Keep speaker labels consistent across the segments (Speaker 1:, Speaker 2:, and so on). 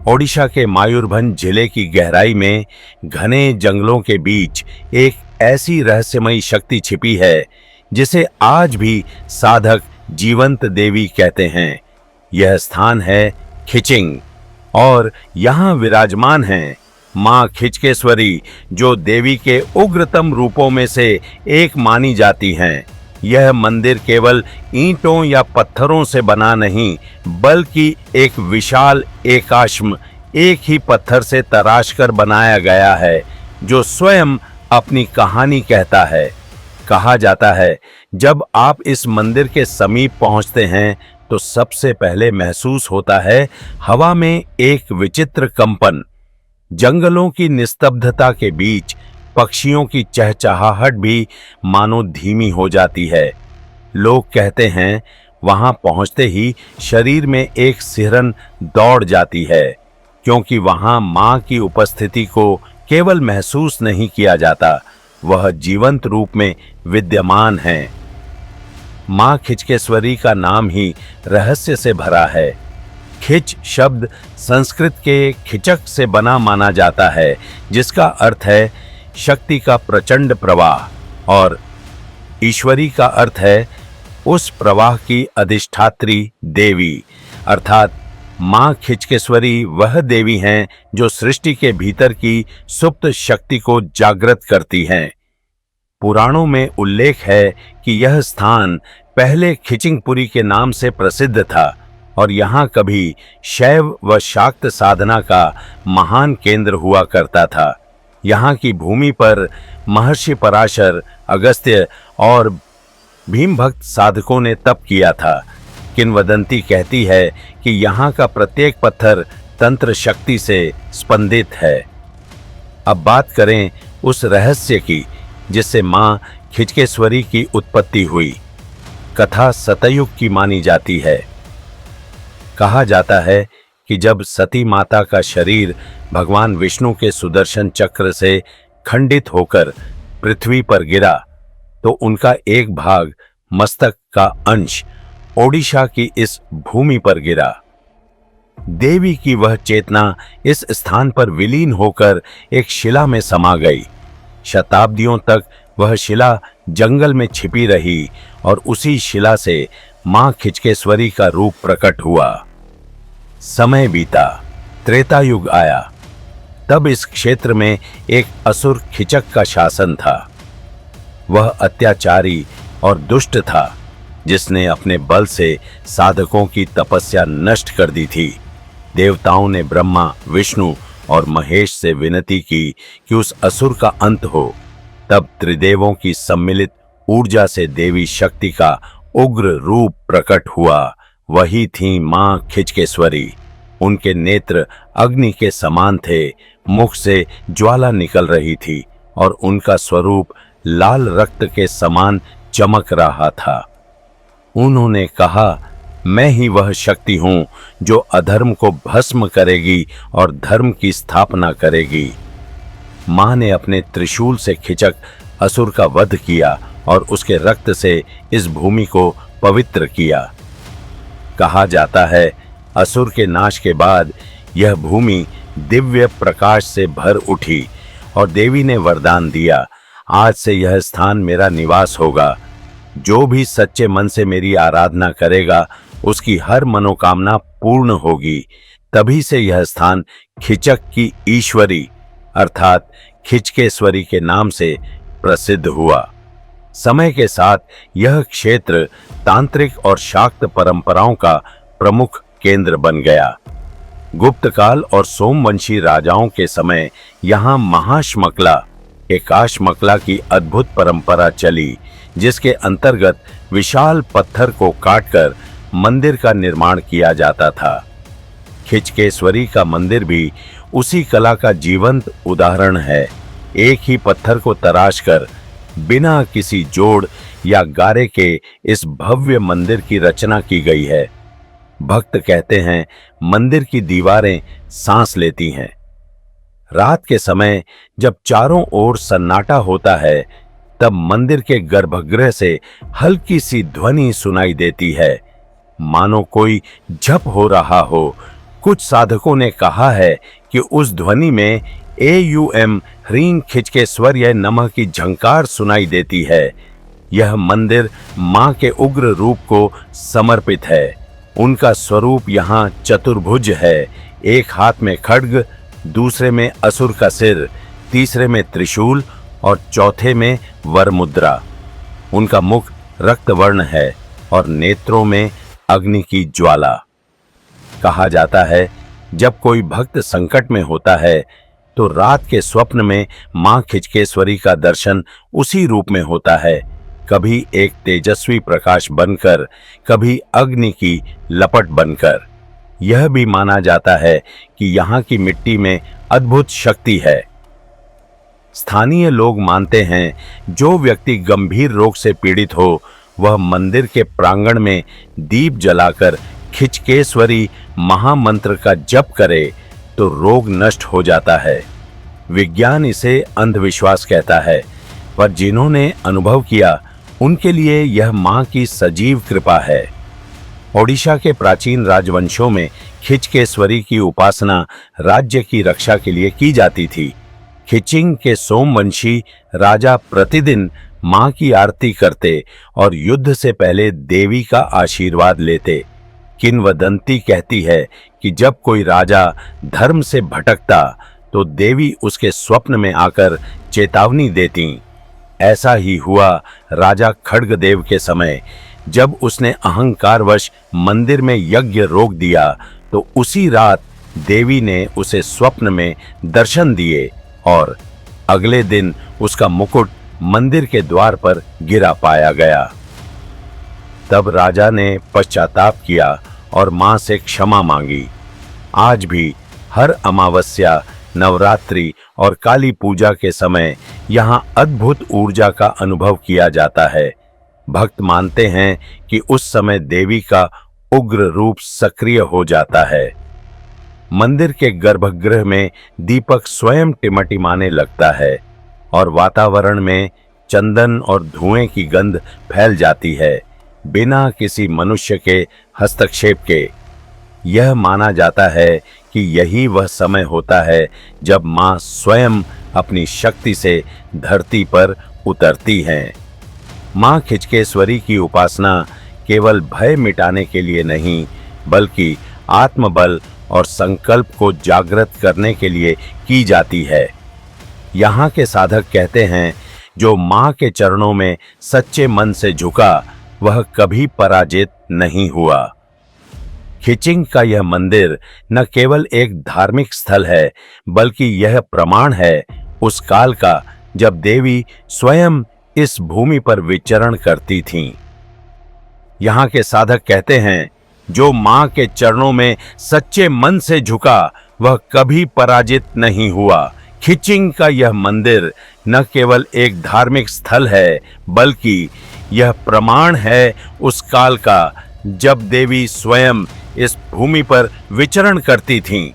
Speaker 1: ओडिशा के मयूरभंज जिले की गहराई में घने जंगलों के बीच एक ऐसी रहस्यमयी शक्ति छिपी है जिसे आज भी साधक जीवंत देवी कहते हैं। यह स्थान है खिचिंग और यहाँ विराजमान है मां खिचकेश्वरी, जो देवी के उग्रतम रूपों में से एक मानी जाती हैं। यह मंदिर केवल ईंटों या पत्थरों से बना नहीं, बल्कि एक विशाल एकाश्म एक ही पत्थर से तराशकर बनाया गया है, जो स्वयं अपनी कहानी कहता है। कहा जाता है, जब आप इस मंदिर के समीप पहुंचते हैं तो सबसे पहले महसूस होता है हवा में एक विचित्र कंपन। जंगलों की निस्तब्धता के बीच पक्षियों की चहचहाहट भी मानो धीमी हो जाती है। लोग कहते हैं वहां पहुंचते ही शरीर में एक सिहरन दौड़ जाती है, क्योंकि वहां मां की उपस्थिति को केवल महसूस नहीं किया जाता, वह जीवंत रूप में विद्यमान है। मां खिचकेश्वरी का नाम ही रहस्य से भरा है। खिच शब्द संस्कृत के खिचक से बना माना जाता है, जिसका अर्थ है शक्ति का प्रचंड प्रवाह, और ईश्वरी का अर्थ है उस प्रवाह की अधिष्ठात्री देवी। अर्थात मां खिचकेश्वरी वह देवी हैं जो सृष्टि के भीतर की सुप्त शक्ति को जागृत करती हैं। पुराणों में उल्लेख है कि यह स्थान पहले खिचिंगपुरी के नाम से प्रसिद्ध था और यहाँ कभी शैव व शाक्त साधना का महान केंद्र हुआ करता था। यहाँ की भूमि पर महर्षि पराशर, अगस्त्य और भीम भक्त साधकों ने तप किया था। किंवदंती कहती है कि यहाँ का प्रत्येक पत्थर तंत्र शक्ति से स्पंदित है। अब बात करें उस रहस्य की जिससे मां खिचकेश्वरी की उत्पत्ति हुई। कथा सतयुग की मानी जाती है। कहा जाता है कि जब सती माता का शरीर भगवान विष्णु के सुदर्शन चक्र से खंडित होकर पृथ्वी पर गिरा, तो उनका एक भाग, मस्तक का अंश, ओडिशा की इस भूमि पर गिरा। देवी की वह चेतना इस स्थान पर विलीन होकर एक शिला में समा गई। शताब्दियों तक वह शिला जंगल में छिपी रही और उसी शिला से मां खिचकेश्वरी का रूप प्रकट हुआ। समय बीता, त्रेता युग आया। तब इस क्षेत्र में एक असुर खिचक का शासन था। वह अत्याचारी और दुष्ट था, जिसने अपने बल से साधकों की तपस्या नष्ट कर दी थी। देवताओं ने ब्रह्मा, विष्णु और महेश से विनती की कि उस असुर का अंत हो। तब त्रिदेवों की सम्मिलित ऊर्जा से देवी शक्ति का उग्र रूप प्रकट हुआ। वही थी मां खिचकेश्वरी। उनके नेत्र अग्नि के समान थे, मुख से ज्वाला निकल रही थी और उनका स्वरूप लाल रक्त के समान चमक रहा था। उन्होंने कहा, मैं ही वह शक्ति हूं जो अधर्म को भस्म करेगी और धर्म की स्थापना करेगी। मां ने अपने त्रिशूल से खिचक असुर का वध किया और उसके रक्त से इस भूमि को पवित्र किया। कहा जाता है, असुर के नाश के बाद यह भूमि दिव्य प्रकाश से भर उठी और देवी ने वरदान दिया, आज से यह स्थान मेरा निवास होगा। जो भी सच्चे मन से मेरी आराधना करेगा, उसकी हर मनोकामना पूर्ण होगी। तभी से यह स्थान खिचक की ईश्वरी अर्थात खिचकेश्वरी के नाम से प्रसिद्ध हुआ। समय के साथ यह क्षेत्र तांत्रिक और शाक्त परंपराओं का प्रमुख केंद्र बन गया। गुप्तकाल और सोमवंशी राजाओं के समय यहाँ महाश्मकला, एकाश्मकला की अद्भुत परंपरा चली, जिसके अंतर्गत विशाल पत्थर को काटकर मंदिर का निर्माण किया जाता था। खिचकेश्वरी का मंदिर भी उसी कला का जीवंत उदाहरण है। एक ही पत्थर को तराशकर बिना किसी जोड़ या गारे के इस भव्य मंदिर की रचना की गई है। भक्त कहते हैं, मंदिर की दीवारें सांस लेती हैं। रात के समय जब चारों ओर सन्नाटा होता है, तब मंदिर के गर्भगृह से हल्की सी ध्वनि सुनाई देती है, मानो कोई जप हो रहा हो। कुछ साधकों ने कहा है कि उस ध्वनि में AUM ह्रीं खिचकेश्वर्य नमः की झंकार सुनाई देती है। यह मंदिर मां के उग्र रूप को समर्पित है। उनका स्वरूप यहाँ चतुर्भुज है। एक हाथ में खड्ग, दूसरे में असुर का सिर, तीसरे में त्रिशूल और चौथे में वर मुद्रा। उनका मुख रक्तवर्ण है और नेत्रों में अग्नि की ज्वाला। कहा जाता है जब कोई भक्त संकट में होता है तो रात के स्वप्न में मां खिचकेश्वरी का दर्शन उसी रूप में होता है, कभी एक तेजस्वी प्रकाश बनकर, कभी अग्नि की लपट बनकर। यह भी माना जाता है कि यहाँ की मिट्टी में अद्भुत शक्ति है। स्थानीय लोग मानते हैं जो व्यक्ति गंभीर रोग से पीड़ित हो वह मंदिर के प्रांगण में दीप जलाकर खिचकेश्वरी महामंत्र का जप करे तो रोग नष्ट हो जाता है। विज्ञान इसे अंधविश्वास कहता है, पर जिन्होंने अनुभव किया उनके लिए यह मां की सजीव कृपा है। ओडिशा के प्राचीन राजवंशों में खिचकेश्वरी की उपासना राज्य की रक्षा के लिए की जाती थी। खिचिंग के सोमवंशी राजा प्रतिदिन मां की आरती करते और युद्ध से पहले देवी का आशीर्वाद लेते। किंवदंती कहती है कि जब कोई राजा धर्म से भटकता तो देवी उसके स्वप्न में आकर चेतावनी देती। ऐसा ही हुआ राजा खड्गदेव के समय। जब उसने अहंकारवश मंदिर में यज्ञ रोक दिया तो उसी रात देवी ने उसे स्वप्न में दर्शन दिए और अगले दिन उसका मुकुट मंदिर के द्वार पर गिरा पाया गया। तब राजा ने पश्चाताप किया और मां से क्षमा मांगी। आज भी हर अमावस्या, नवरात्रि और काली पूजा के समय यहां अद्भुत ऊर्जा का अनुभव किया जाता है। भक्त मानते हैं कि उस समय देवी का उग्र रूप सक्रिय हो जाता है। मंदिर के गर्भगृह में दीपक स्वयं टिमटिमाने लगता है और वातावरण में चंदन और धुएं की गंध फैल जाती है, बिना किसी मनुष्य के हस्तक्षेप के। यह माना जाता है कि यही वह समय होता है जब मां स्वयं अपनी शक्ति से धरती पर उतरती हैं। मां खिचकेश्वरी की उपासना केवल भय मिटाने के लिए नहीं, बल्कि आत्मबल और संकल्प को जागृत करने के लिए की जाती है। यहाँ के साधक कहते हैं, जो मां के चरणों में सच्चे मन से झुका वह कभी पराजित नहीं हुआ। खिचिंग का यह मंदिर न केवल एक धार्मिक स्थल है, बल्कि यह प्रमाण है उस काल का जब देवी स्वयं इस भूमि पर विचरण करती थीं। यहाँ के साधक कहते हैं, जो मां के चरणों में सच्चे मन से झुका वह कभी पराजित नहीं हुआ। खिचिंग का यह मंदिर न केवल एक धार्मिक स्थल है, बल्कि यह प्रमाण है उस काल का जब देवी स्वयं इस भूमि पर विचरण करती थीं।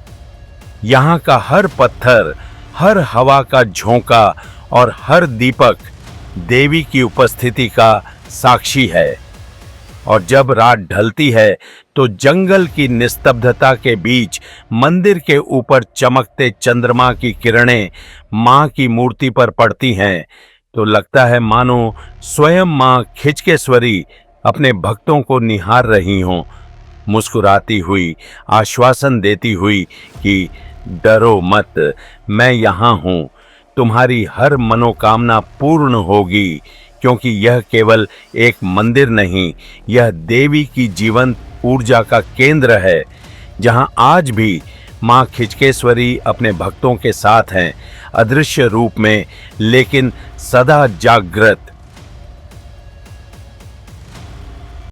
Speaker 1: यहाँ का हर पत्थर, हर हवा का झोंका और हर दीपक देवी की उपस्थिति का साक्षी है। और जब रात ढलती है तो जंगल की निस्तब्धता के बीच मंदिर के ऊपर चमकते चंद्रमा की किरणें मां की मूर्ति पर पड़ती हैं तो लगता है मानो स्वयं मां खिचकेश्वरी अपने भक्तों को निहार रही हों, मुस्कुराती हुई, आश्वासन देती हुई कि डरो मत, मैं यहाँ हूँ, तुम्हारी हर मनोकामना पूर्ण होगी। क्योंकि यह केवल एक मंदिर नहीं, यह देवी की जीवंत ऊर्जा का केंद्र है, जहाँ आज भी मां खिचकेश्वरी अपने भक्तों के साथ हैं, अदृश्य रूप में लेकिन सदा जागृत।